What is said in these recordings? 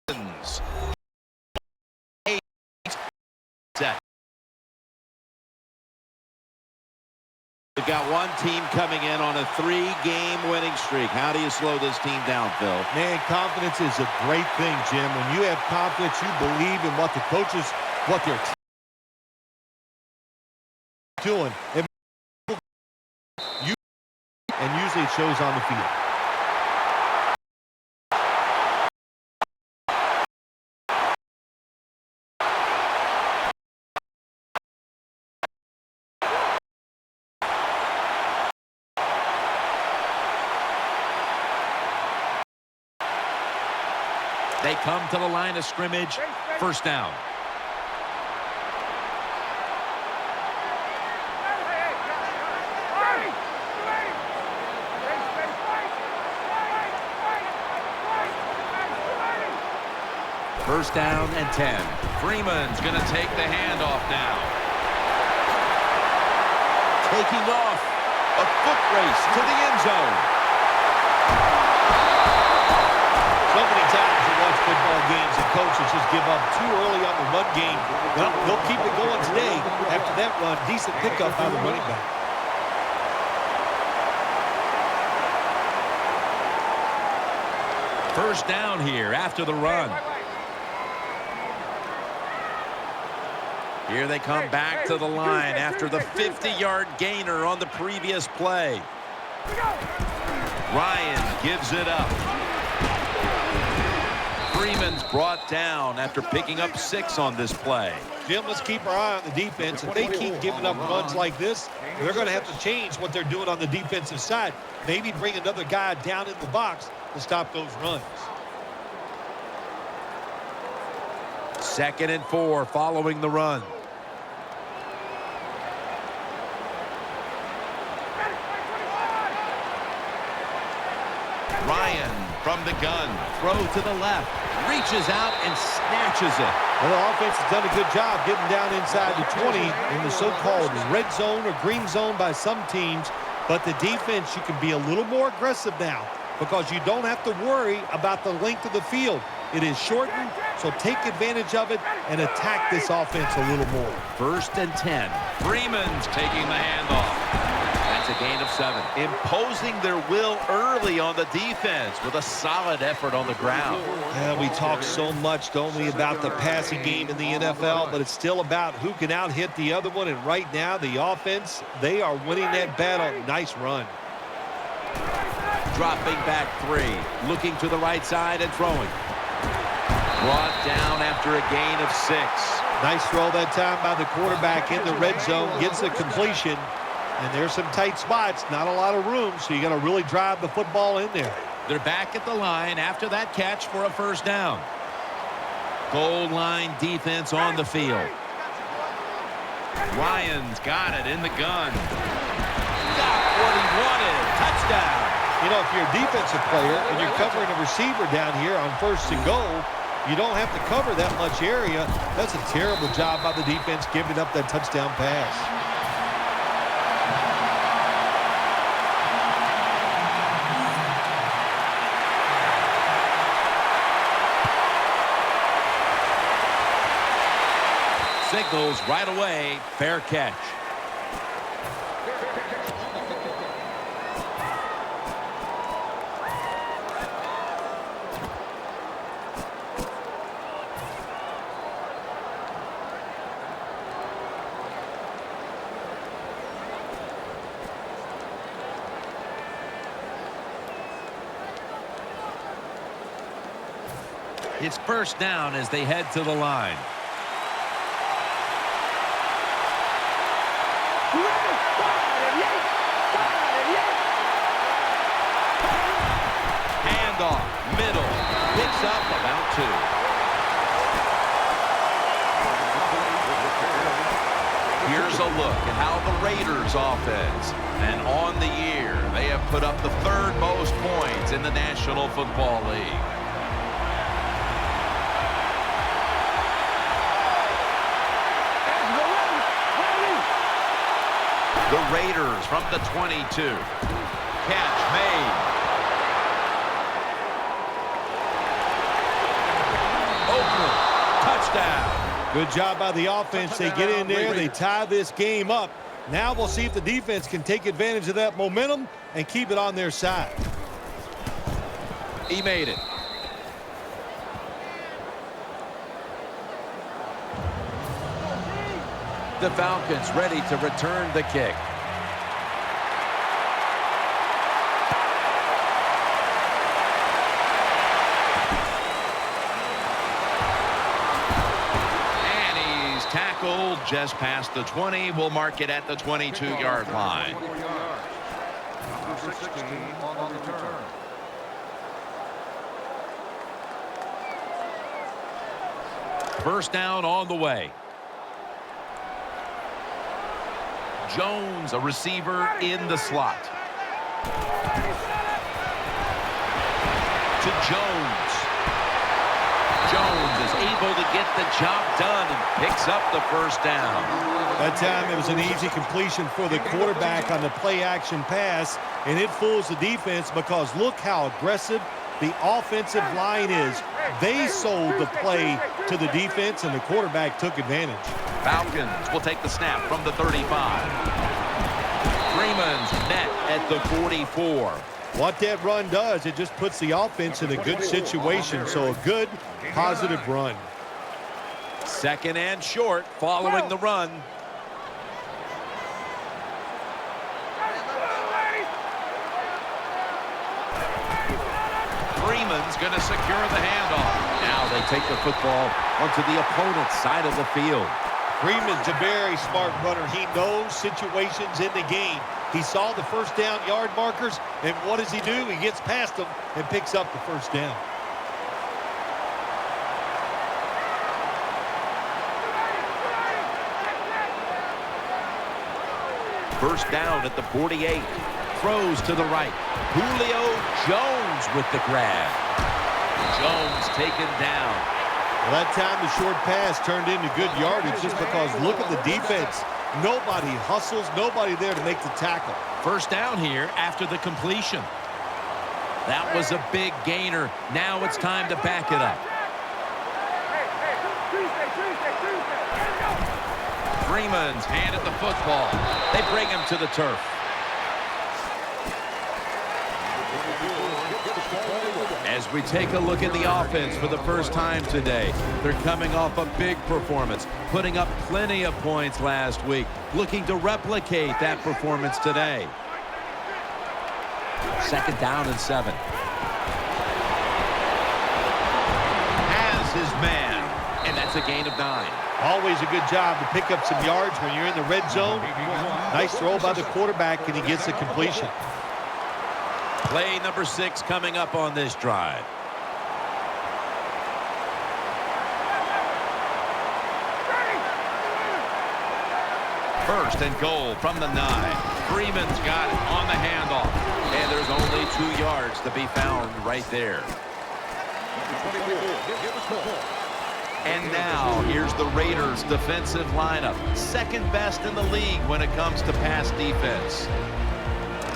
Set. We've got one team coming in on a 3-game winning streak. How do you slow this team down, Phil? Man, confidence is a great thing, Jim. When you have confidence, you believe in what the coaches, what they're doing. And usually it shows on the field. They come to the line of scrimmage. First down. First down and 10. Freeman's going to take the handoff now. Taking off. A foot race to the end zone. So many times you watch football games and coaches just give up too early on the run game. Well, they'll keep it going today. After that run, decent pickup by the running back. First down here after the run. Here they come back to the line after the 50-yard gainer on the previous play. Ryan gives it up. Freeman's brought down after picking up 6 on this play. Jim, let's keep our eye on the defense. If they keep giving up runs like this, they're going to have to change what they're doing on the defensive side. Maybe bring another guy down in the box to stop those runs. 2nd and 4 following the run. Ryan from the gun. Throw to the left. Reaches out and snatches it. Well, the offense has done a good job getting down inside the 20 in the so-called red zone or green zone by some teams. But the defense, you can be a little more aggressive now because you don't have to worry about the length of the field. It is shortened, so take advantage of it and attack this offense a little more. 1st and 10. Freeman's taking the handoff. That's a gain of 7. Imposing their will early on the defense with a solid effort on the ground. Yeah, we talk so much, don't we, about the passing game in the NFL, but it's still about who can out-hit the other one. And right now, the offense, they are winning that battle. Nice run. Dropping back 3. Looking to the right side and throwing. Brought down after a gain of 6. Nice throw that time by the quarterback in the red zone. Gets a completion. And there's some tight spots. Not a lot of room, so you got to really drive the football in there. They're back at the line after that catch for a first down. Goal line defense on the field. Ryan's got it in the gun. Got what he wanted. Touchdown. You know, if you're a defensive player and you're covering a receiver down here on 1st and goal, you don't have to cover that much area. That's a terrible job by the defense giving up that touchdown pass. Signals right away. Fair catch. It's first down as they head to the line. Handoff, middle, picks up about 2. Here's a look at how the Raiders offense, and on the year, they have put up the 3rd most points in the National Football League. The Raiders from the 22. Catch made. down. Good job by the offense. They get in there. They tie this game up. Now we'll see if the defense can take advantage of that momentum and keep it on their side. He made it. The Falcons ready to return the kick. And he's tackled just past the 20. We'll mark it at the 22-yard line. Number 16 on the return. First down on the way. Jones, a receiver in the slot. To Jones. Jones is able to get the job done and picks up the first down. That time it was an easy completion for the quarterback on the play-action pass, and it fools the defense because look how aggressive the offensive line is. They sold the play to the defense, and the quarterback took advantage. Falcons will take the snap from the 35. Freeman's net at the 44. What that run does, it just puts the offense in a good situation. So a good, positive run. Second and short following the run. Freeman's going to secure the handoff. Now they take the football onto the opponent's side of the field. Freeman's a very smart runner. He knows situations in the game. He saw the first down yard markers, and what does he do? He gets past them and picks up the first down. First down at the 48. Throws to the right. Julio Jones with the grab. Jones taken down. Well, that time the short pass turned into good yardage just because look at the defense. Nobody hustles, nobody there to make the tackle. First down here after the completion. That was a big gainer. Now it's time to back it up. Freeman's handed the football. They bring him to the turf. As we take a look at the offense for the first time today, they're coming off a big performance, putting up plenty of points last week, looking to replicate that performance today. Second down and 7. Has his man, and that's a gain of 9. Always a good job to pick up some yards when you're in the red zone. Nice throw by the quarterback, and he gets the completion. Play number 6 coming up on this drive. First and goal from the 9. Freeman's got it on the handoff. And there's only 2 yards to be found right there. And now here's the Raiders' defensive lineup. Second best in the league when it comes to pass defense.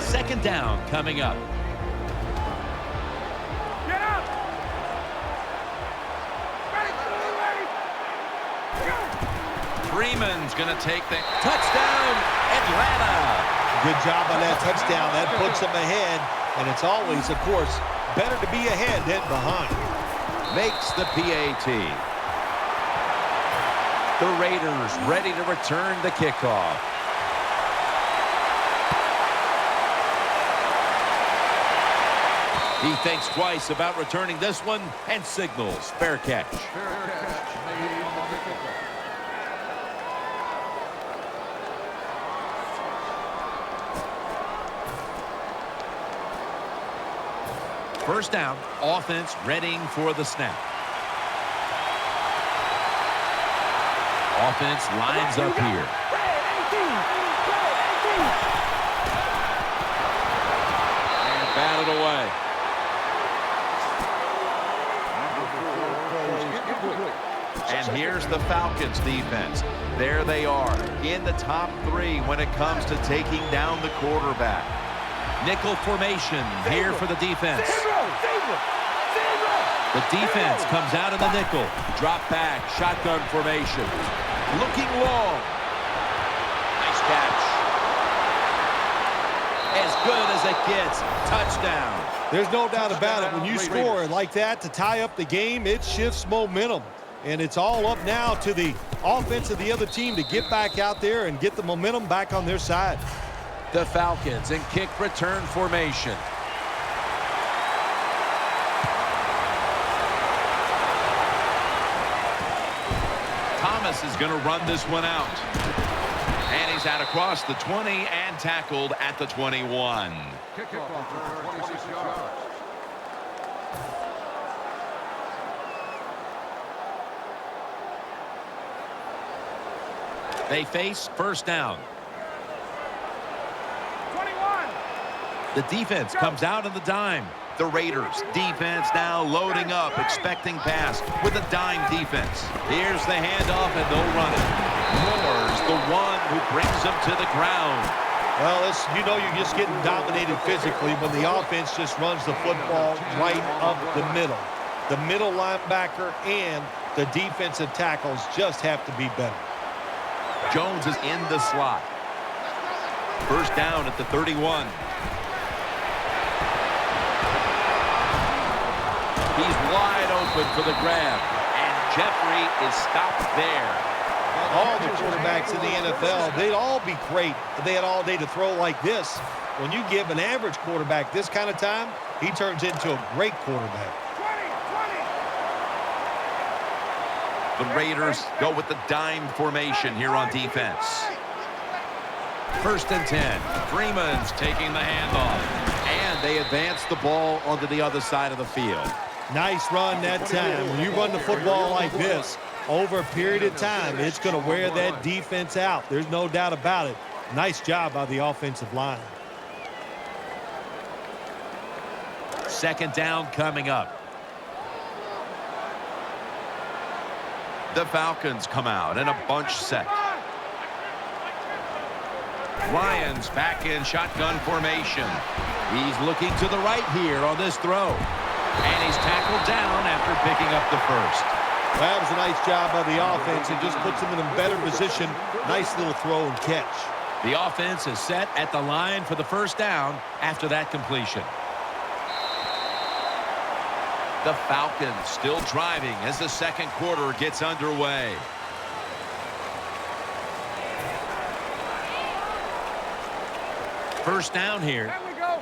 Second down coming up. Freeman's going to take the touchdown, Atlanta. Good job on that touchdown. That puts them ahead, and it's always, of course, better to be ahead than behind. Makes the PAT. The Raiders ready to return the kickoff. He thinks twice about returning this one and signals fair catch. First down, offense readying for the snap. Offense lines up here. And batted away. And here's the Falcons defense. There they are in the top 3 when it comes to taking down the quarterback. Nickel formation here for the defense. The defense comes out in the nickel. Drop back, shotgun formation. Looking long. Nice catch. As good as it gets. Touchdown. There's no doubt about it. When you score like that to tie up the game, it shifts momentum. And it's all up now to the offense of the other team to get back out there and get the momentum back on their side. The Falcons in kick return formation. Thomas is going to run this one out. And he's out across the 20 and tackled at the 21. Kickoff, 26 yards. They face first down. 21. The defense comes out on the dime. The Raiders defense now loading up, expecting pass with a dime defense. Here's the handoff, and they'll run it. Moore's the one who brings them to the ground. Well, you know you're just getting dominated physically when the offense just runs the football right up the middle. The middle linebacker and the defensive tackles just have to be better. Jones is in the slot. First down at the 31. He's wide open for the grab. And Jeffrey is stopped there. All the quarterbacks in the NFL, they'd all be great if they had all day to throw like this. When you give an average quarterback this kind of time, he turns into a great quarterback. 20. The Raiders go with the dime formation here on defense. First and 10. Freeman's taking the handoff. And they advance the ball onto the other side of the field. Nice run that time. When you run the football like this, over a period of time, it's going to wear that defense out. There's no doubt about it. Nice job by the offensive line. Second down coming up. The Falcons come out in a bunch set. Ryans back in shotgun formation. He's looking to the right here on this throw. And he's tackled down after picking up the first. That was a nice job by the offense. It just puts them in a better position. Nice little throw and catch. The offense is set at the line for the first down after that completion. The Falcons still driving as the second quarter gets underway. First down here. There we go.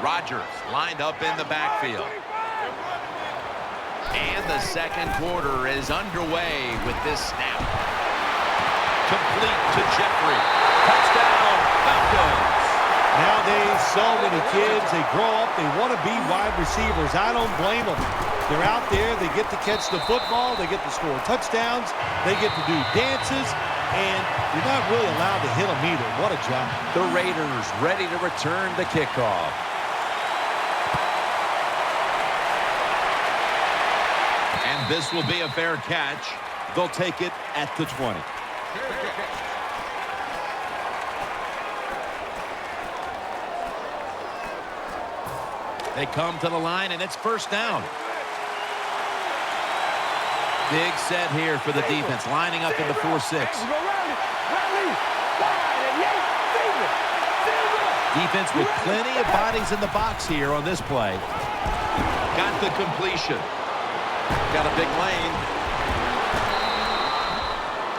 Rodgers lined up in the backfield. And the second quarter is underway with this snap. Complete to Jeffrey. Touchdown, Falcons. Nowadays, so many kids, they grow up, they want to be wide receivers. I don't blame them. They're out there, they get to catch the football, they get to score touchdowns, they get to do dances, and you're not really allowed to hit them either. What a job. The Raiders ready to return the kickoff. And this will be a fair catch. They'll take it at the 20. They come to the line, and it's first down. Big set here for the defense, lining up in the 4-6. Defense with plenty of bodies in the box here on this play. Got the completion. Got a big lane.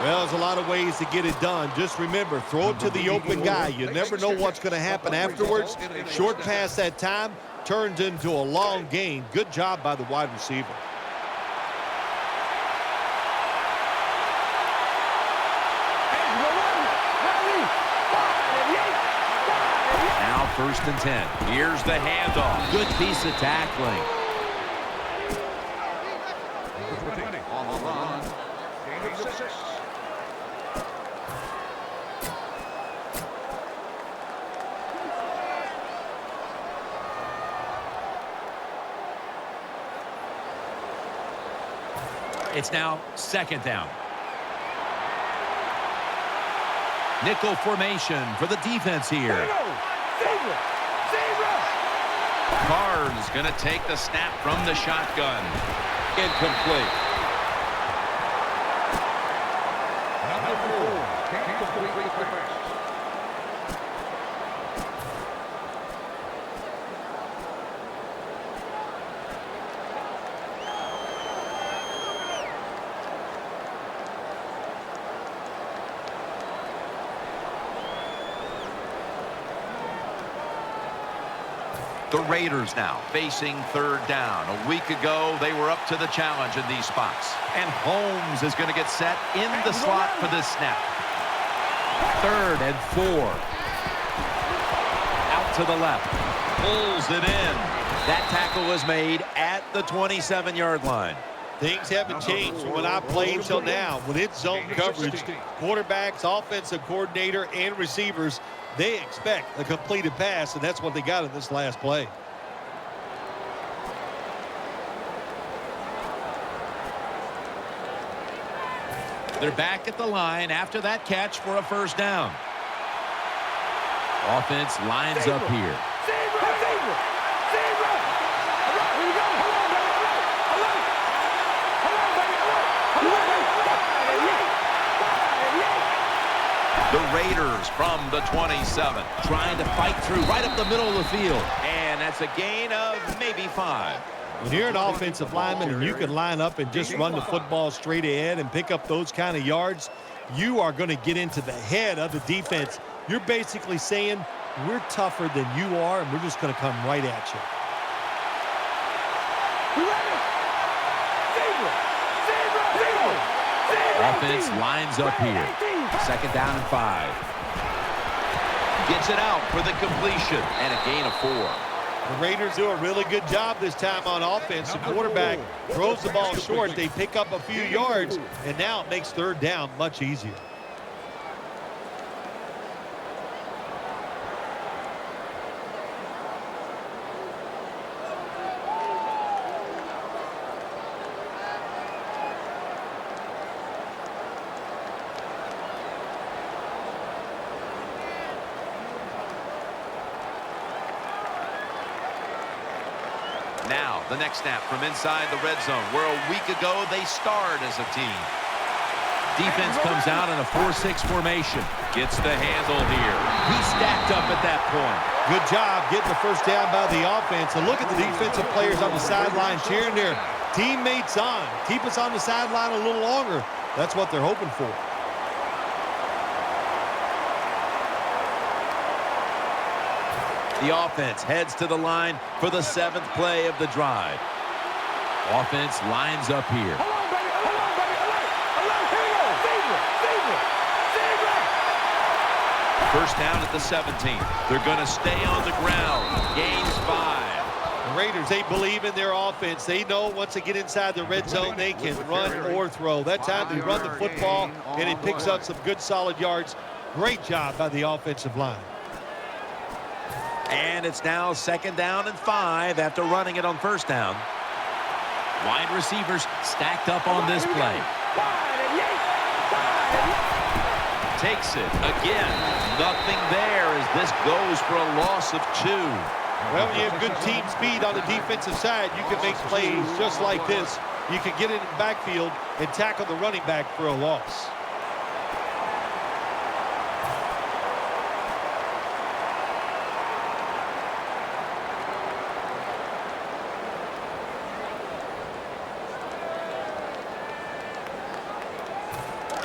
Well, there's a lot of ways to get it done. Just remember, throw it to the open guy. You never know what's going to happen afterwards. Short pass that time turns into a long gain. Good job by the wide receiver. Now first and 10. Here's the handoff. Good piece of tackling. On the run. Gain of 6. It's now second down. Nickel formation for the defense here. Carr's going to take the snap from the shotgun. Incomplete. Number 4. Can't complete the pass. The Raiders now facing third down. A week ago, they were up to the challenge in these spots. And Holmes is going to get set in the slot for this snap. 3rd and 4. Out to the left. Pulls it in. That tackle was made at the 27-yard line. Things haven't changed from when I played till now. When it's zone coverage, quarterbacks, offensive coordinator, and receivers, they expect a completed pass, and that's what they got in this last play. They're back at the line after that catch for a first down. Offense lines up here. The Raiders from the 27, trying to fight through right up the middle of the field. And that's a gain of maybe 5. When you're an offensive lineman and you can line up and just run the football straight ahead and pick up those kind of yards, you are going to get into the head of the defense. You're basically saying, we're tougher than you are, and we're just going to come right at you. Offense lines up here. 2nd down and 5. Gets it out for the completion and a gain of 4. The Raiders do a really good job this time on offense. The quarterback throws the ball short. They pick up a few yards, and now it makes 3rd down much easier. Now, the next snap from inside the red zone, where a week ago they starred as a team. Defense comes out in a 4-6 formation. Gets the handle here. He's stacked up at that point. Good job getting the first down by the offense. And look at the defensive players on the sideline cheering their teammates on. Keep us on the sideline a little longer. That's what they're hoping for. The offense heads to the line for the 7th play of the drive. Offense lines up here. First down at the 17. They're going to stay on the ground. Gains 5. The Raiders, they believe in their offense. They know once they get inside the red zone, they can run or throw. That time they run the football, and it picks up some good solid yards. Great job by the offensive line. And it's now 2nd down and 5 after running it on 1st down. Wide receivers stacked up on this play. Takes it again. Nothing there as this goes for a loss of 2. Well, when you have good team speed on the defensive side, you can make plays just like this. You can get in the backfield and tackle the running back for a loss.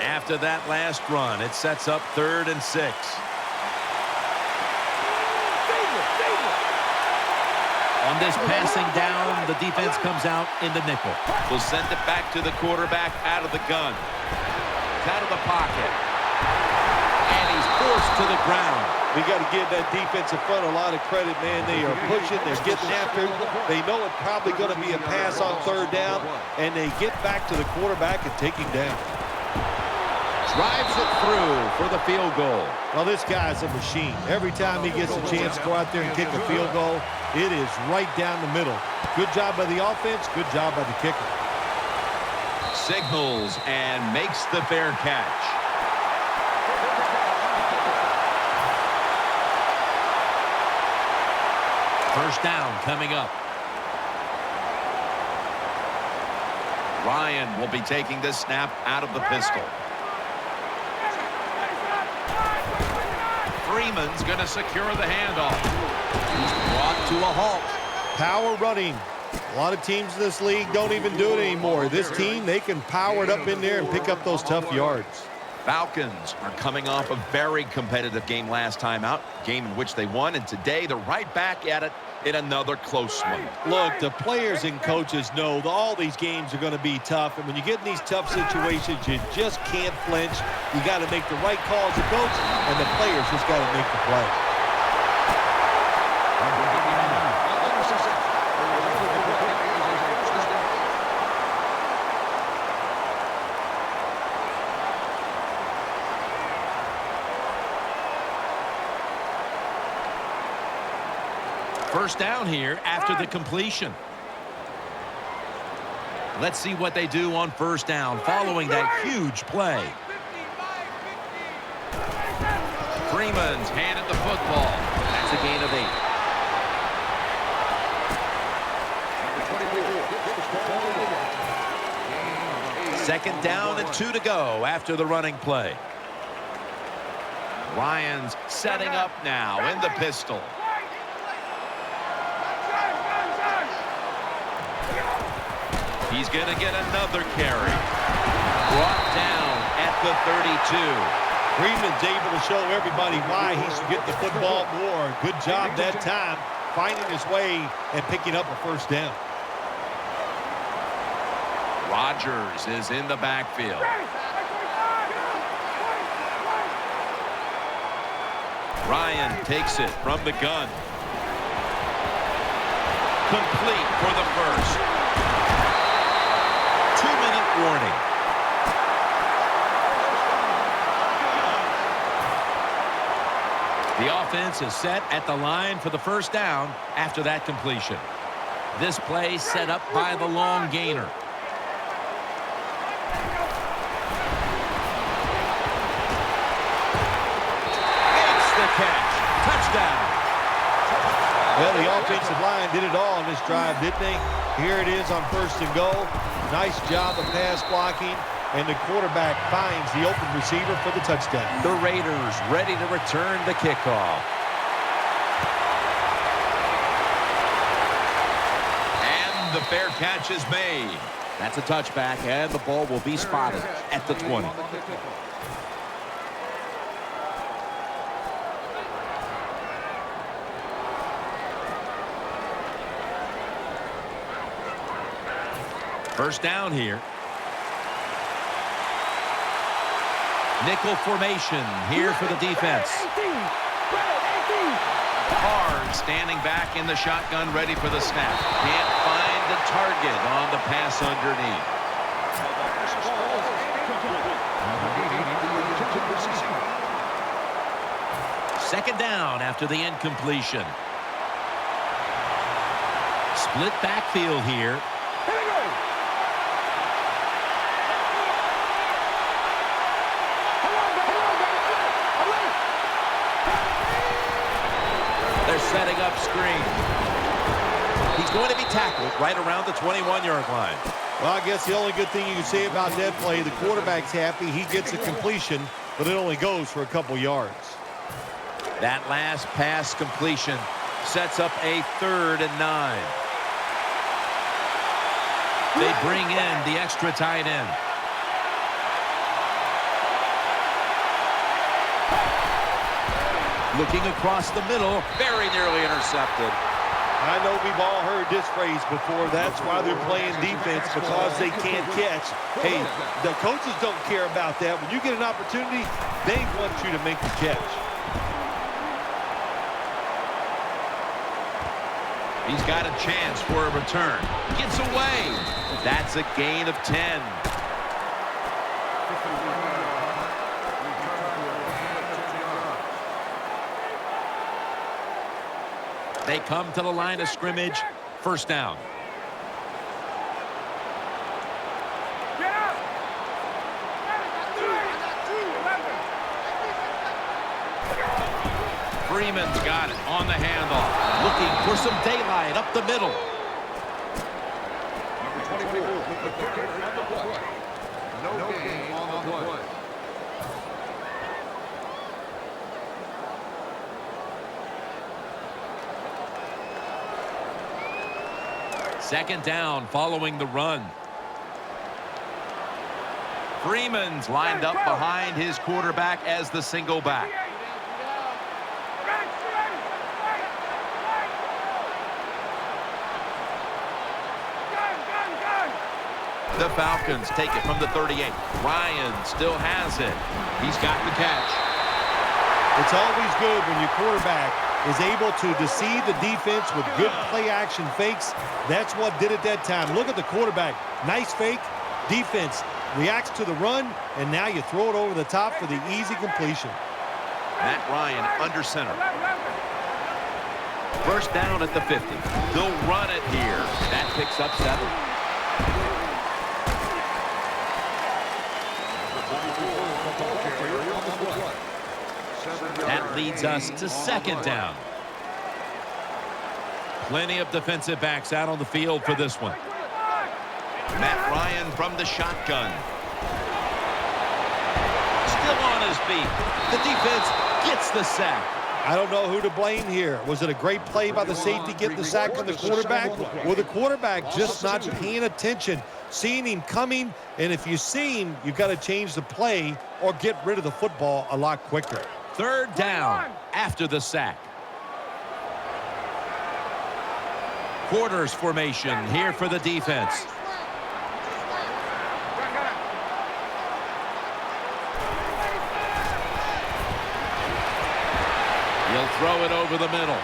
After that last run, it sets up 3rd and 6. On this passing down, the defense comes out in the nickel. Will send it back to the quarterback out of the gun. Out of the pocket. And he's forced to the ground. We got to give that defensive front a lot of credit, man. They are pushing, they're getting after it. They know it's probably going to be a pass on 3rd down, and they get back to the quarterback and take him down. Drives it through for the field goal. Well, this guy's a machine. Every time he gets a chance to go out there and kick a field goal, it is right down the middle. Good job by the offense, good job by the kicker. Signals and makes the fair catch. First down coming up. Ryan will be taking this snap out of the pistol. Freeman's going to secure the handoff. He's brought to a halt. Power running. A lot of teams in this league don't even do it anymore. This team, they can power it up in there and pick up those tough yards. Falcons are coming off a very competitive game last time out, game in which they won, and today they're right back at it in another close one. Look, the players and coaches know that all these games are going to be tough, and when you get in these tough situations, you just can't flinch. You got to make the right call as a coach, and the players just got to make the play. First down here after the completion. Let's see what they do on first down following that huge play. Freeman's handed the football. That's a gain of 8. Second down and 2 to go after the running play. Ryan's setting up now in the pistol. He's going to get another carry. Brought down at the 32. Freeman's able to show everybody why he should get the football more. Good job that time, finding his way and picking up a first down. Rodgers is in the backfield. Ryan takes it from the gun. Complete for the first. 2-minute warning. The offense is set at the line for the first down after that completion. This play set up by the long gainer. Makes the catch. Touchdown. Well, the offensive line did it all on this drive, didn't they? Here it is on first and goal. Nice job of pass blocking, and the quarterback finds the open receiver for the touchdown. The Raiders ready to return the kickoff. And the fair catch is made. That's a touchback, and the ball will be spotted at the 20. First down here. Nickel formation here for the defense. Hard standing back in the shotgun, ready for the snap. Can't find the target on the pass underneath. Second down after the incompletion. Split backfield here. Setting up screen. He's going to be tackled right around the 21-yard line. Well, I guess the only good thing you can say about that play, the quarterback's happy. He gets a completion, but it only goes for a couple yards. That last pass completion sets up a 3rd and 9. They bring in the extra tight end. Looking across the middle, very nearly intercepted. I know we've all heard this phrase before. That's why they're playing defense, because they can't catch. Hey, the coaches don't care about that. When you get an opportunity, they want you to make the catch. He's got a chance for a return. Gets away. That's a gain of 10. They come to the line of scrimmage. First down. Freeman's got it on the handoff. Looking for some daylight up the middle. Number 24 with the kicker at the play. No gain on the play. Second down following the run. Freeman's lined up behind his quarterback as the single back. The Falcons take it from the 38. Ryan still has it. He's got the catch. It's always good when your quarterback is able to deceive the defense with good play-action fakes. That's what did it that time. Look at the quarterback. Nice fake. Defense reacts to the run, and now you throw it over the top for the easy completion. Matt Ryan under center. First down at the 50. They'll run it here. That picks up 7. That leads us to second down. Plenty of defensive backs out on the field for this one. Matt Ryan from the shotgun. Still on his feet. The defense gets the sack. I don't know who to blame here. Was it a great play by the safety getting the sack on the quarterback? Or the quarterback just not paying attention, seeing him coming, and if you see him, you've got to change the play or get rid of the football a lot quicker. Third down after the sack. Quarters formation here for the defense. He'll throw it over the middle.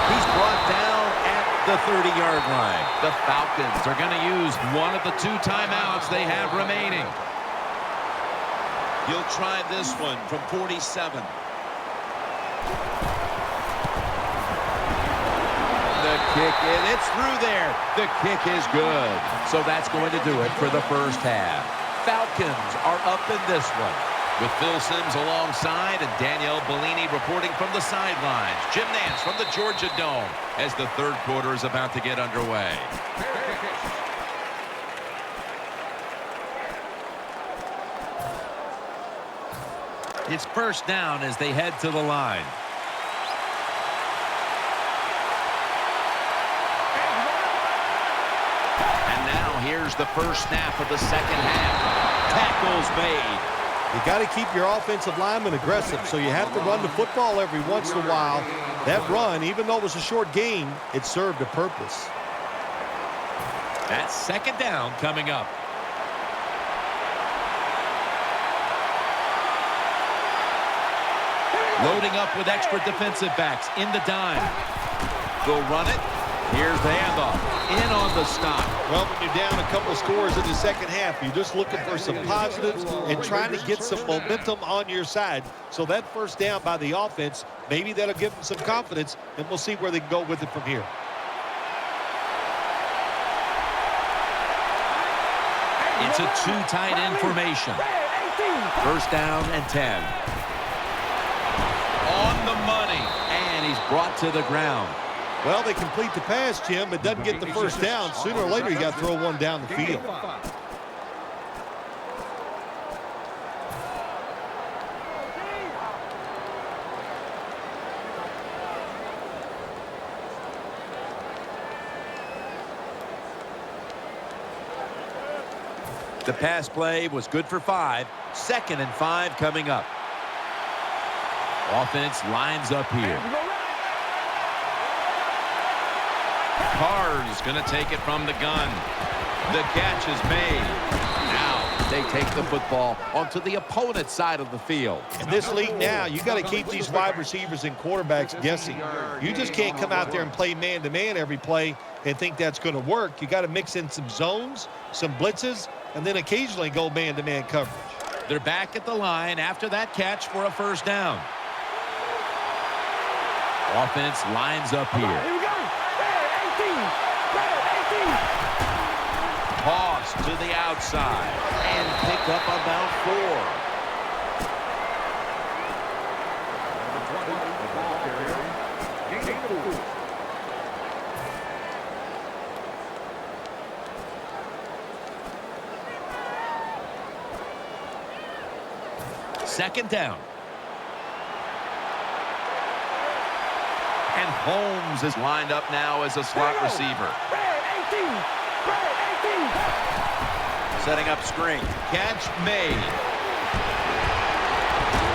He's brought down at the 30-yard line. The Falcons are going to use one of the 2 timeouts they have remaining. He'll try this one from 47. The kick, and it's through there. The kick is good. So that's going to do it for the first half. Falcons are up in this one. With Phil Simms alongside and Danielle Bellini reporting from the sidelines. Jim Nance from the Georgia Dome as the third quarter is about to get underway. It's first down as they head to the line. And now here's the first snap of the second half. Tackles made. You got to keep your offensive lineman aggressive, so you have to run the football every once in a while. That run, even though it was a short game, it served a purpose. That's second down coming up. Loading up with extra defensive backs in the dime. They'll run it. Here's the handoff. In on the stop. Well, when you're down a couple scores in the second half, you're just looking for some positives and trying to get some momentum on your side. So that first down by the offense, maybe that'll give them some confidence, and we'll see where they can go with it from here. It's a 2 tight end formation. First down and 10. On the money, and he's brought to the ground. Well, they complete the pass, Jim, but doesn't get the first down. Sooner or later, you got to throw one down the field. The pass play was good for 5. 2nd and 5 coming up. Offense lines up here. Carr's going to take it from the gun. The catch is made. Now they take the football onto the opponent's side of the field. In this league now, you got to keep these wide receivers and quarterbacks guessing. You just can't come out there and play man-to-man every play and think that's going to work. You got to mix in some zones, some blitzes, and then occasionally go man-to-man coverage. They're back at the line after that catch for a first down. Offense lines up here. Toss to the outside and pick up about 4. Second down. And Holmes is lined up now as a slot receiver. Setting up screen. Catch made.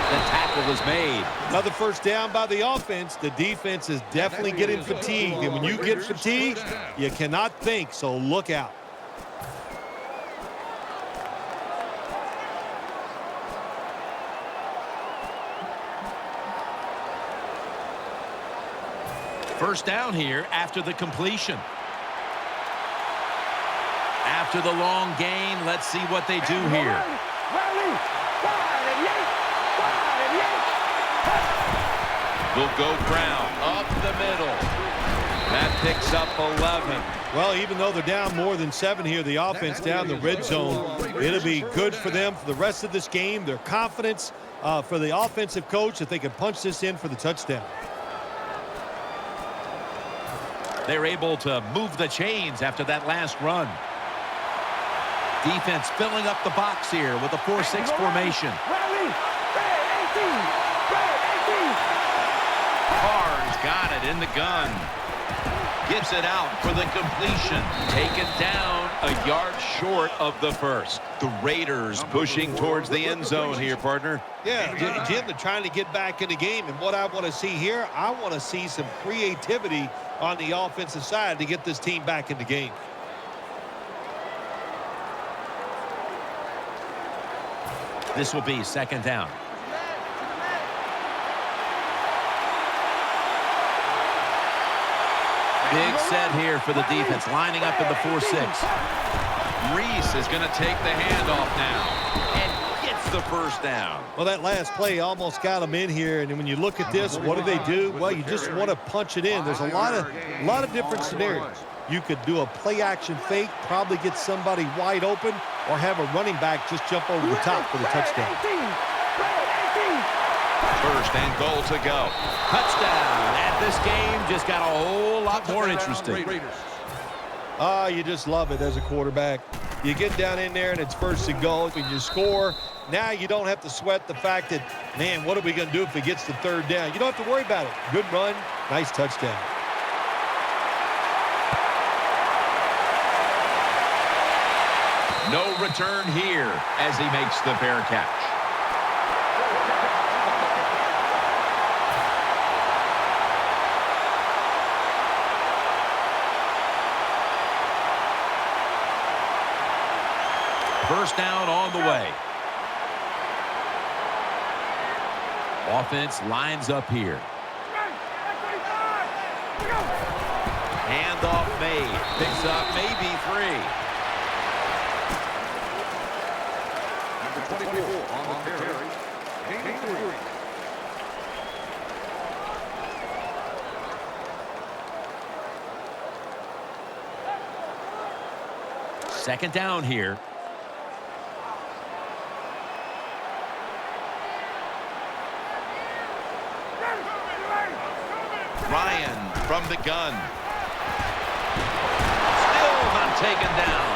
The tackle is made. Another first down by the offense. The defense is definitely getting fatigued. And when you get fatigued, you cannot think, so look out. First down here after the completion. After the long gain, let's see what they do here. Will go Brown up the middle. That picks up 11. Well, even though they're down more than 7 here, the offense down the red zone, it'll be good for them for the rest of this game. Their confidence for the offensive coach that they can punch this in for the touchdown. They're able to move the chains after that last run. Defense filling up the box here with a 4-6 formation. Carr's got it in the gun. Gives it out for the completion. Taken down a yard short of the first. The Raiders pushing towards the end zone here, partner. Yeah, Jim, they're trying to get back in the game. And what I want to see here, I want to see some creativity on the offensive side to get this team back in the game. This will be second down. Big set here for the defense, lining up in the 4-6. Reese is going to take the handoff now and gets the first down. Well, that last play almost got them in here. And when you look at this, what do? Well, you just want to punch it in. There's a lot of different scenarios. You could do a play-action fake, probably get somebody wide open, or have a running back just jump over the top for the touchdown. First and goal to go. Touchdown. And this game just got a whole lot more interesting. You just love it as a quarterback. You get down in there and it's first and goal and you score. Now you don't have to sweat the fact that, man, what are we going to do if it gets to third down? You don't have to worry about it. Good run, nice touchdown. No return here as he makes the fair catch. First down on the way. Offense lines up here. Handoff made. Picks up maybe 3. Number 24 on the carry. Gain 3. Second down here. Ryan from the gun. Still not taken down.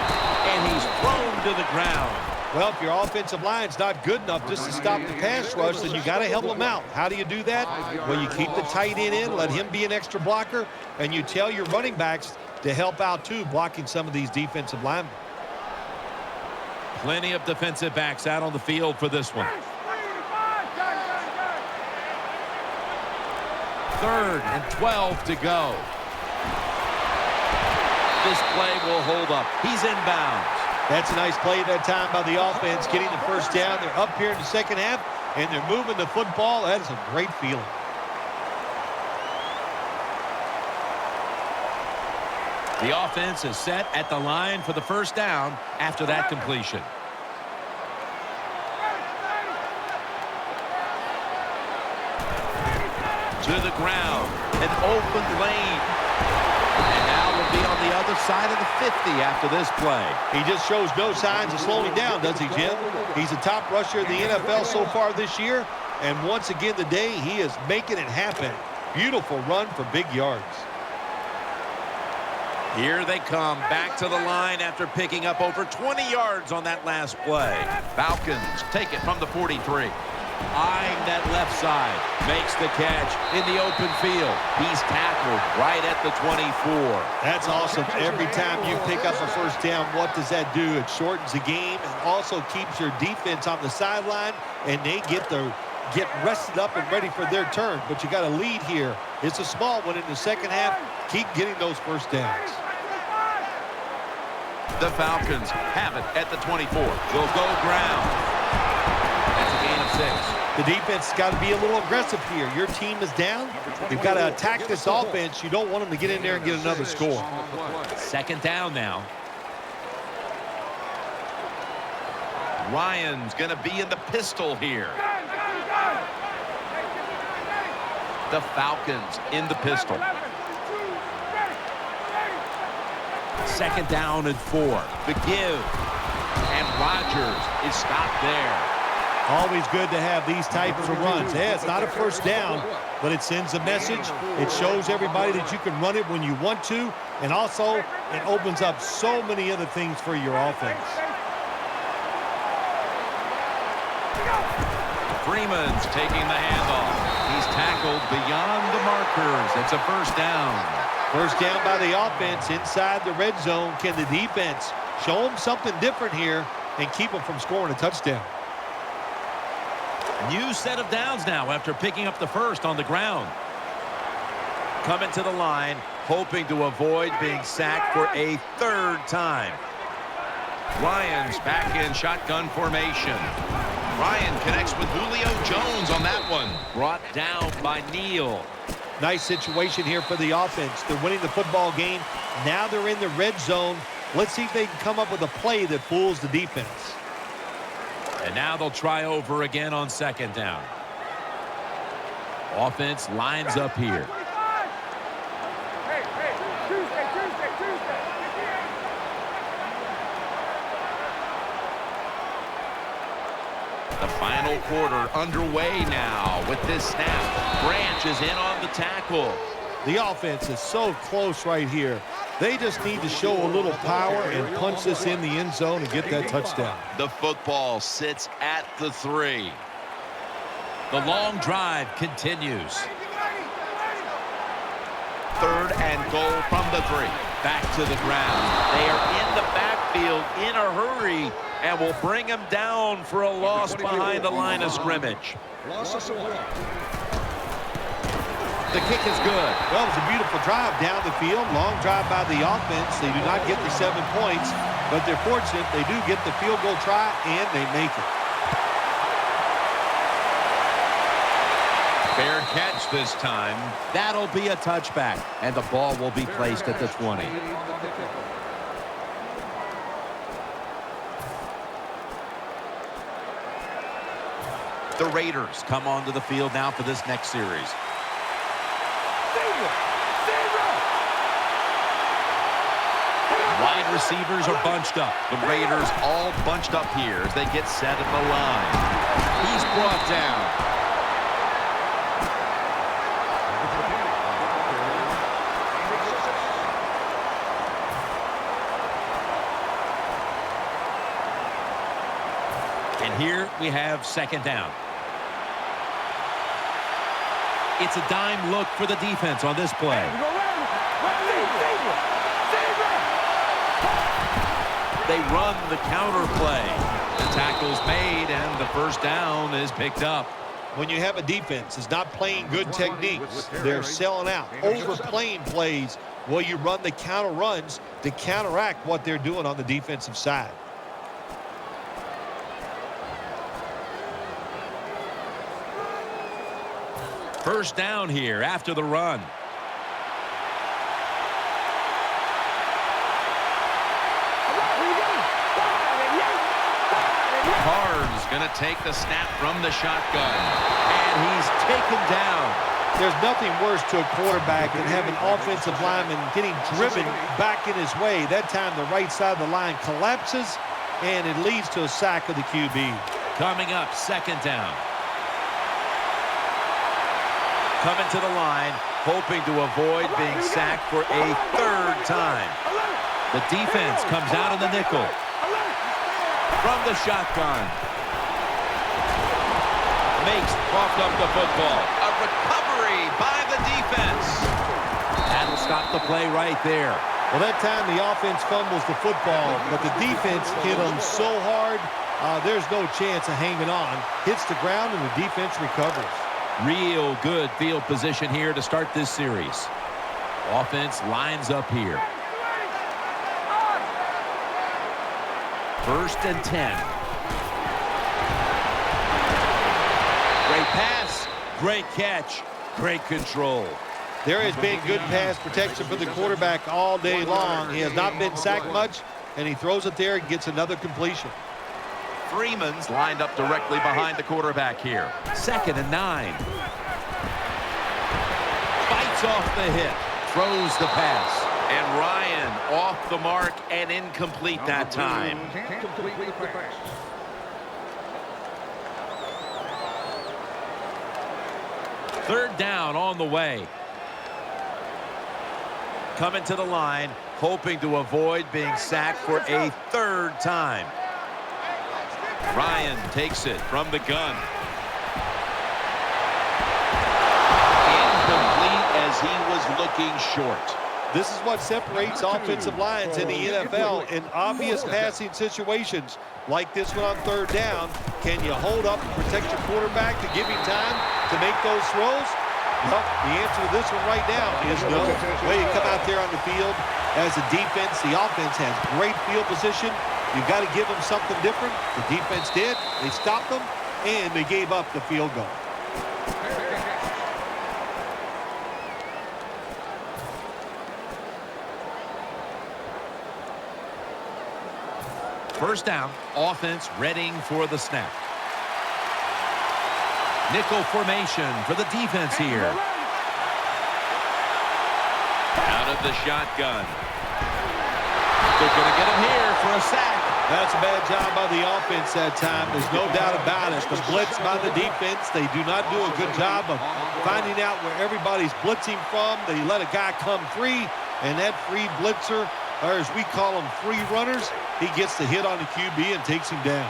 And he's thrown to the ground. Well, if your offensive line's not good enough just to stop the pass rush, then you got to help them out. How do you do that? Well, you keep the tight end in, let him be an extra blocker, and you tell your running backs to help out too, blocking some of these defensive linemen. Plenty of defensive backs out on the field for this one. 3rd and 12 to go. This play will hold up. He's inbounds. That's a nice play that time by the offense, getting the first down. They're up here in the second half, and they're moving the football. That is a great feeling. The offense is set at the line for the first down after that completion. To the ground, an open lane. And now we'll be on the other side of the 50 after this play. He just shows no signs of slowing down, does he, Jim? He's a top rusher in the NFL so far this year, and once again today, he is making it happen. Beautiful run for big yards. Here they come back to the line after picking up over 20 yards on that last play. Falcons take it from the 43. Eyeing that left side. Makes the catch in the open field. He's tackled right at the 24. That's awesome. Every time you pick up a first down, what does that do? It shortens the game and also keeps your defense on the sideline, and they get rested up and ready for their turn. But you got a lead here. It's a small one in the second half. Keep getting those first downs. The Falcons have it at the 24. Will go ground. That's a gain of 6. The defense has got to be a little aggressive here. Your team is down. You've got to attack this offense. You don't want them to get in there and get another score. Second down now. Ryan's going to be in the pistol here. The Falcons in the pistol. Second down and 4. The give. And Rodgers is stopped there. Always good to have these types of runs. Yeah, it's not a first down, but it sends a message. It shows everybody that you can run it when you want to, and also it opens up so many other things for your offense. Freeman's taking the handoff. He's tackled beyond the markers. It's a first down. First down by the offense inside the red zone. Can the defense show them something different here and keep them from scoring a touchdown? New set of downs now after picking up the first on the ground. Coming to the line, hoping to avoid being sacked for a third time. Ryan's back in shotgun formation. Ryan connects with Julio Jones on that one. Brought down by Neal. Nice situation here for the offense. They're winning the football game. Now they're in the red zone. Let's see if they can come up with a play that fools the defense. And now they'll try over again on second down. Offense lines up here. The final quarter underway now with this snap. Branch is in on the tackle. The offense is so close right here. They just need to show a little power and punch this in the end zone and get that touchdown. The football sits at the 3. The long drive continues. Third and goal from the 3. Back to the ground. They are in the backfield in a hurry and will bring him down for a loss behind the line of scrimmage. The kick is good. Well, it was a beautiful drive down the field. Long drive by the offense. They do not get the 7 points, but they're fortunate. They do get the field goal try, and they make it. Fair catch this time. That'll be a touchback, and the ball will be placed at the 20. The Raiders come onto the field now for this next series. Wide receivers are bunched up. The Raiders all bunched up here as they get set at the line. He's brought down. And here we have second down. It's a dime look for the defense on this play. They run the counter play. The tackle's made, and the first down is picked up. When you have a defense that's not playing good techniques, they're selling out, overplaying plays. Well, you run the counter runs to counteract what they're doing on the defensive side. First down here after the run. Carr's going to take the snap from the shotgun. And he's taken down. There's nothing worse to a quarterback than having offensive linemen getting driven back in his way. That time the right side of the line collapses, and it leads to a sack of the QB. Coming up, second down. Coming to the line, hoping to avoid being sacked for a third time. The defense comes out in the nickel. From the shotgun. Makes coughed up the football. A recovery by the defense. That'll stop the play right there. Well, that time the offense fumbles the football, but the defense hit them so hard, there's no chance of hanging on. Hits the ground, and the defense recovers. Real good field position here to start this series. Offense lines up here. 1st and 10. Great pass, great catch, great control. There has been good pass protection for the quarterback all day long. He has not been sacked much, and he throws it there and gets another completion. Freeman's lined up directly behind the quarterback here. 2nd and 9. Fights off the hit. Throws the pass. And Ryan off the mark and incomplete that time. Third down on the way. Coming to the line, hoping to avoid being sacked for a third time. Ryan takes it from the gun. Incomplete as he was looking short. This is what separates offensive lines in the NFL in obvious passing situations like this one on third down. Can you hold up and protect your quarterback to give him time to make those throws? Well, the answer to this one right now is no. Way you come out there on the field as a defense, the offense has great field position. You've got to give them something different. The defense did. They stopped them, and they gave up the field goal. First down, offense readying for the snap. Nickel formation for the defense here. Out of the shotgun. They're going to get him here for a sack. That's a bad job by the offense that time. There's no doubt about it. The blitz by the defense, they do not do a good job of finding out where everybody's blitzing from. They let a guy come free, and that free blitzer, or as we call them, free runners, he gets the hit on the QB and takes him down.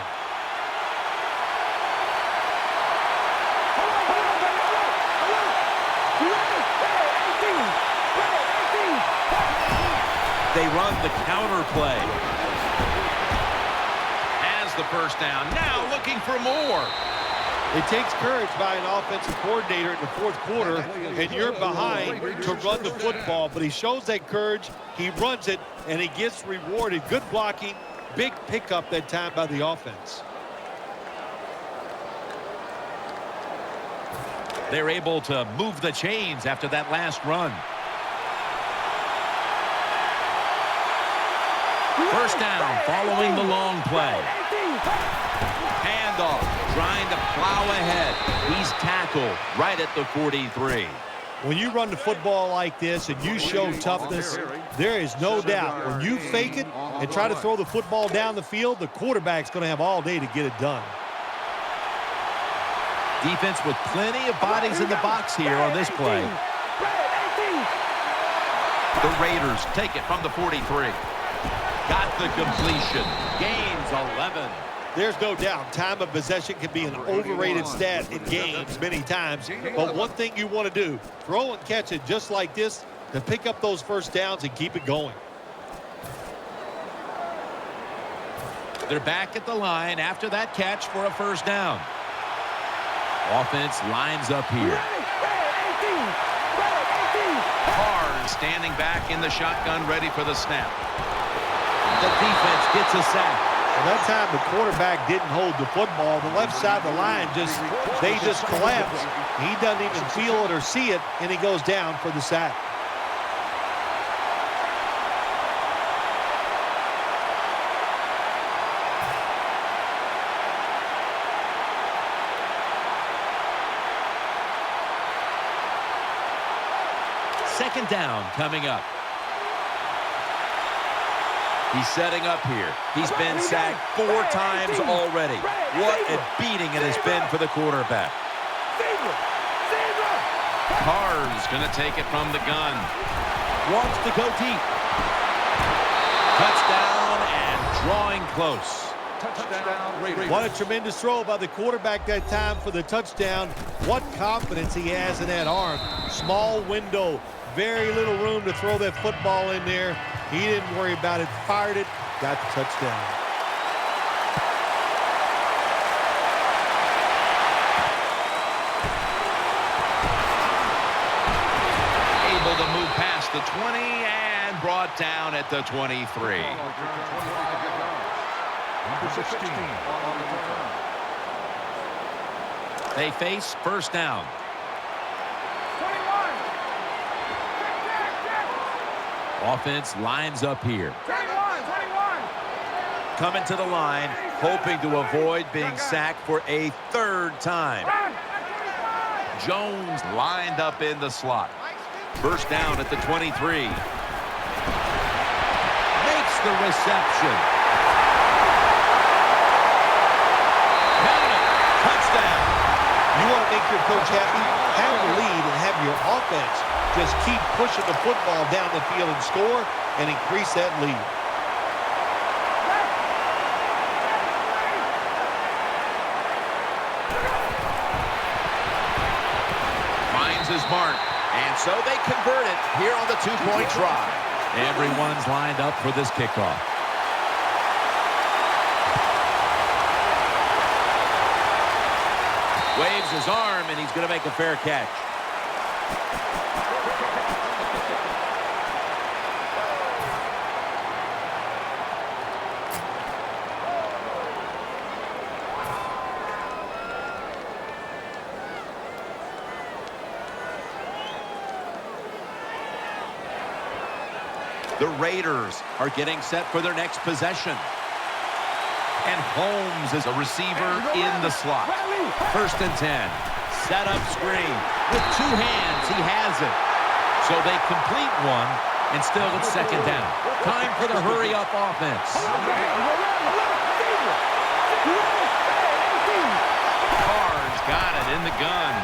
They run the counter play. Has the first down. Now looking for more. It takes courage by an offensive coordinator in the fourth quarter, and you're behind to run the football. But he shows that courage. He runs it, and he gets rewarded. Good blocking. Big pickup that time by the offense. They're able to move the chains after that last run. First down following the long play. Handoff, trying to plow ahead. He's tackled right at the 43. When you run the football like this and you show toughness, there is no doubt when you fake it and try to throw the football down the field, the quarterback's going to have all day to get it done. Defense with plenty of bodies in the box here on this play. The Raiders take it from the 43. Got the completion. Gains 11. There's no doubt time of possession can be an overrated stat in games many times. But one thing you want to do, throw and catch it just like this to pick up those first downs and keep it going. They're back at the line after that catch for a first down. Offense lines up here. Carr standing back in the shotgun ready for the snap. The defense gets a sack. Well, that time the quarterback didn't hold the football. The left side of the line they just collapse. He doesn't even feel it or see it, and he goes down for the sack. Second down coming up. He's setting up here. He's been sacked 4 times already. What a beating it has been for the quarterback. Carr's going to take it from the gun. Wants to go deep. Touchdown and drawing close. Touchdown Raiders. What a tremendous throw by the quarterback that time for the touchdown. What confidence he has in that arm. Small window, very little room to throw that football in there. He didn't worry about it, fired it, got the touchdown. Able to move past the 20 and brought down at the 23. Number 16 on the return. They face first down. 21. Offense lines up here. 21. Coming to the line, hoping to avoid being sacked for a third time. Jones lined up in the slot. First down at the 23. Makes the reception. Touchdown. You want to make your coach happy? Have the lead and have your offense just keep pushing the football down the field and score and increase that lead. Finds his mark. And so they convert it here on the two-point try. Everyone's lined up for this kickoff. Waves his arm, and he's going to make a fair catch. The Raiders are getting set for their next possession. And Holmes is a receiver in the slot. First and 10. Set up screen. With two hands, he has it. So they complete one, and still it's second down. Time for the hurry-up offense. Carr's got it in the gun.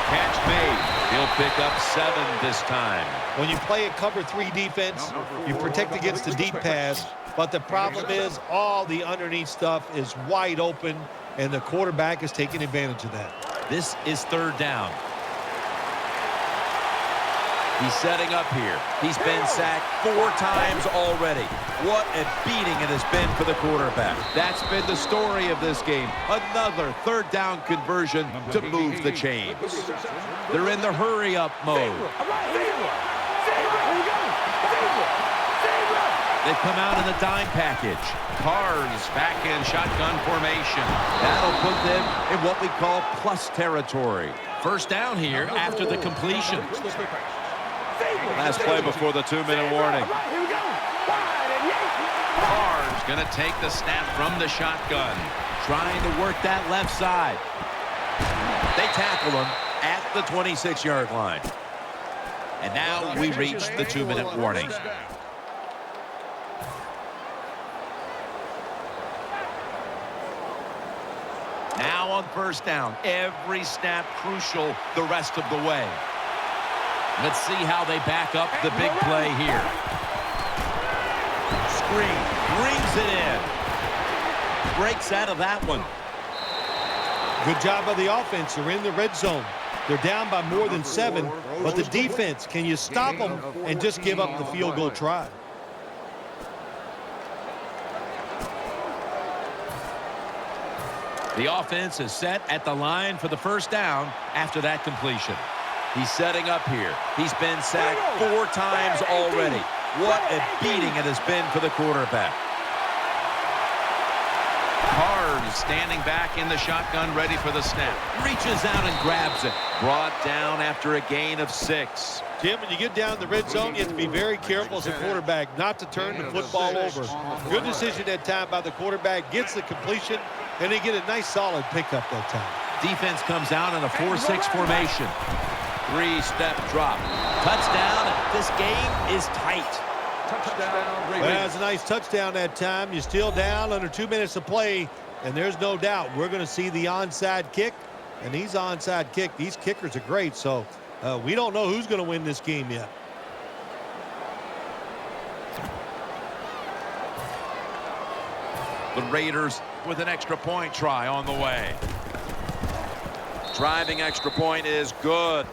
Catch made. He'll pick up 7 this time. When you play a cover 3 defense, you protect against the deep pass, but the problem is all the underneath stuff is wide open, and the quarterback is taking advantage of that. This is third down. He's setting up here. He's been sacked 4 times already. What a beating it has been for the quarterback. That's been the story of this game. Another third down conversion to move the chains. They're in the hurry-up mode. They've come out in the dime package. Carr's back in shotgun formation. That'll put them in what we call plus territory. First down here after the completion. Last play before the 2-minute warning. Carr's going to take the snap from the shotgun. Trying to work that left side. They tackle him at the 26-yard line. And now we reach the 2-minute warning. Now on first down, every snap crucial the rest of the way. Let's see how they back up the big play here. Screen, brings it in. Breaks out of that one. Good job by the offense. They're in the red zone. They're down by more than 7, but the defense, can you stop them and just give up the field goal try? The offense is set at the line for the first down after that completion. He's setting up here. He's been sacked 4 times already. What a beating it has been for the quarterback. Carr's standing back in the shotgun, ready for the snap. Reaches out and grabs it. Brought down after a gain of 6. Jim, when you get down in the red zone, you have to be very careful as a quarterback not to turn the football over. Good decision that time by the quarterback. Gets the completion, and they get a nice solid pickup that time. Defense comes out in a 4-6 formation. 3-step drop. Touchdown. This game is tight. Touchdown Raiders. Well, that's a nice touchdown that time. You're still down under 2 minutes to play, and there's no doubt we're going to see the onside kick And these onside kick, these kickers are great, so we don't know who's going to win this game yet. The Raiders with an extra point try on the way. Driving extra point is good.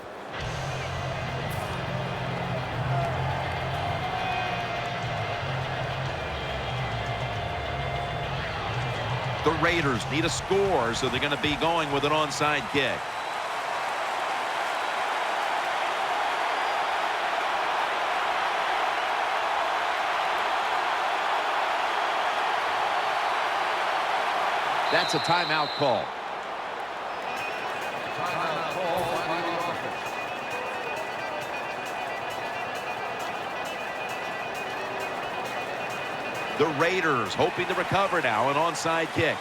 The Raiders need a score, so they're going to be going with an onside kick. That's a timeout call. Timeout call by the offense. The Raiders hoping to recover now, an onside kick.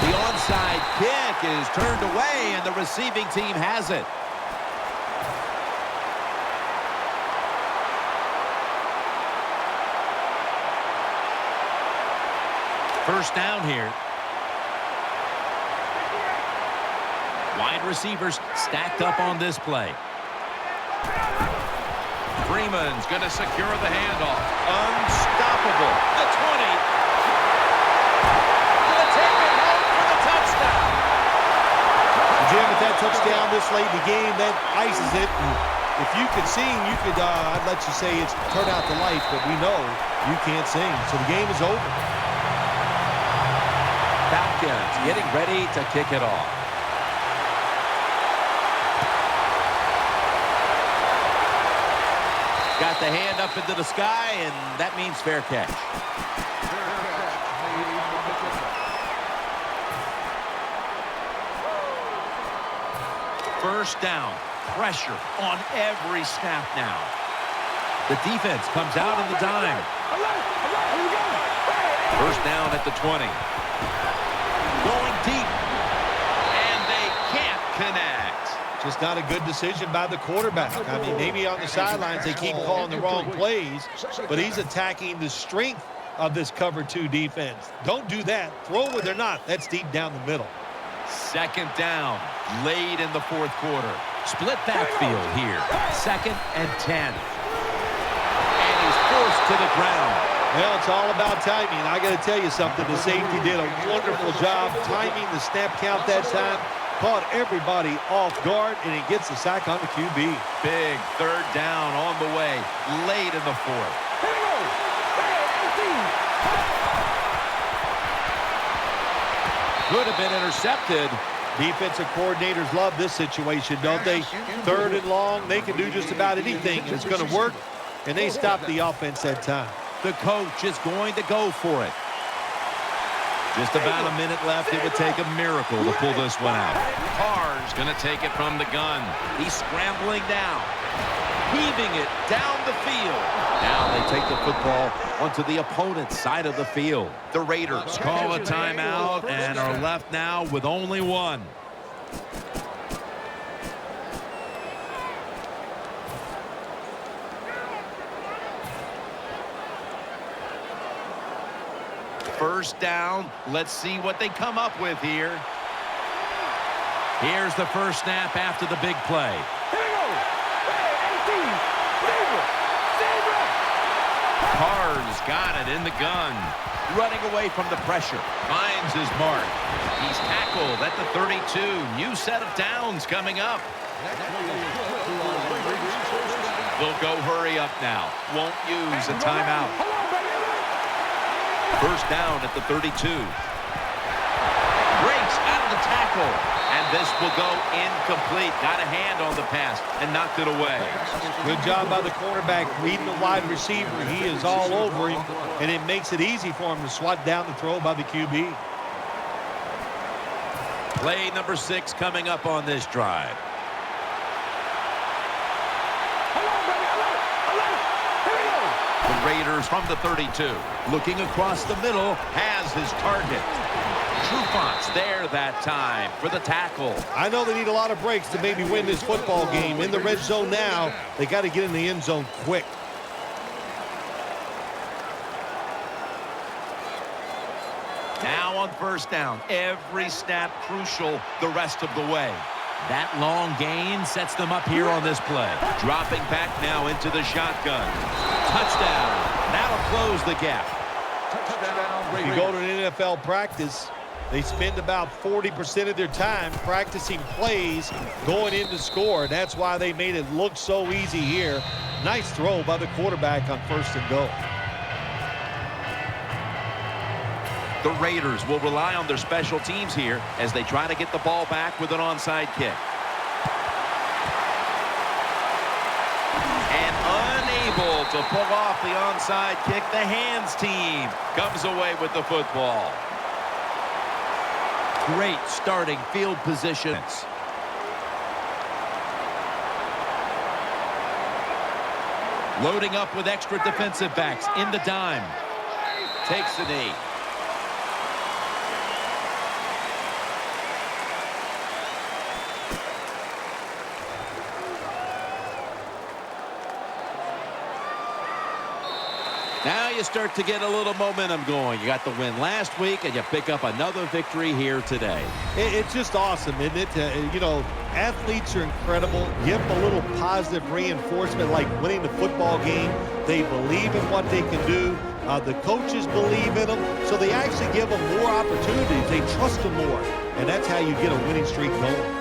The onside kick is turned away, and the receiving team has it. First down here. Wide receivers stacked up on this play. Freeman's going to secure the handoff. Unstoppable. The 20. Jim, with that touchdown this late in the game, that ices it. And if you could sing, you could, I'd let you say it's turn out the light, but we know you can't sing. So the game is over. Falcons getting ready to kick it off. Got the hand up into the sky, and that means fair catch. First down, pressure on every snap now. The defense comes out in the dime. First down at the 20. Going deep, and they can't connect. Just not a good decision by the quarterback. I mean, maybe on the sidelines they keep calling the wrong plays, but he's attacking the strength of this cover 2 defense. Don't do that. Throw where they're not. That's deep down the middle. Second down, late in the fourth quarter. Split backfield here. 2nd and 10. And he's forced to the ground. Well, it's all about timing. I got to tell you something. The safety did a wonderful job timing the snap count that time. Caught everybody off guard, and he gets the sack on the QB. Big third down on the way, late in the fourth. Could have been intercepted. Defensive coordinators love this situation, don't they? 3rd and long, they can do just about anything, and it's going to work, and they stop the offense that time. The coach is going to go for it. Just about a minute left. It would take a miracle to pull this one out. Carr's going to take it from the gun. He's scrambling down, heaving it down the field. Now they take the football onto the opponent's side of the field. The Raiders call a timeout and are left now with only one. First down. Let's see what they come up with here. Here's the first snap after the big play. Carr's got it in the gun. Running away from the pressure. Finds his mark. He's tackled at the 32. New set of downs coming up. They'll go hurry up now. Won't use a timeout. First down at the 32. Breaks out of the tackle. And this will go incomplete. Got a hand on the pass and knocked it away. Good job by the cornerback reading the wide receiver. He is all over him, and it makes it easy for him to swat down the throw by the QB. Play number 6 coming up on this drive. Raiders from the 32. Looking across the middle, has his target. Trufont's there that time for the tackle. I know they need a lot of breaks to maybe win this football game. In the red zone now, they got to get in the end zone quick. Now on first down, every snap crucial the rest of the way. That long gain sets them up here on this play. Dropping back now into the shotgun. Touchdown. That'll close the gap. If you go to an NFL practice, they spend about 40% of their time practicing plays going in to score. That's why they made it look so easy here. Nice throw by the quarterback on first and goal. The Raiders will rely on their special teams here as they try to get the ball back with an onside kick. And unable to pull off the onside kick, the hands team comes away with the football. Great starting field positions. Loading up with extra defensive backs in the dime. Takes the knee. Now you start to get a little momentum going. You got the win last week, and you pick up another victory here today. It's just awesome, isn't it? You know, athletes are incredible. Give them a little positive reinforcement like winning the football game. They believe in what they can do. The coaches believe in them, so they actually give them more opportunities. They trust them more, and that's how you get a winning streak going.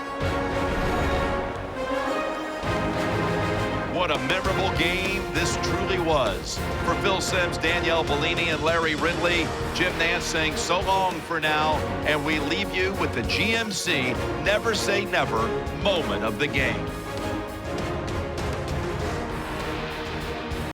What a memorable game this truly was. For Phil Simms, Danielle Bellini, and Larry Ridley, Jim Nance saying so long for now, and we leave you with the GMC Never Say Never moment of the game.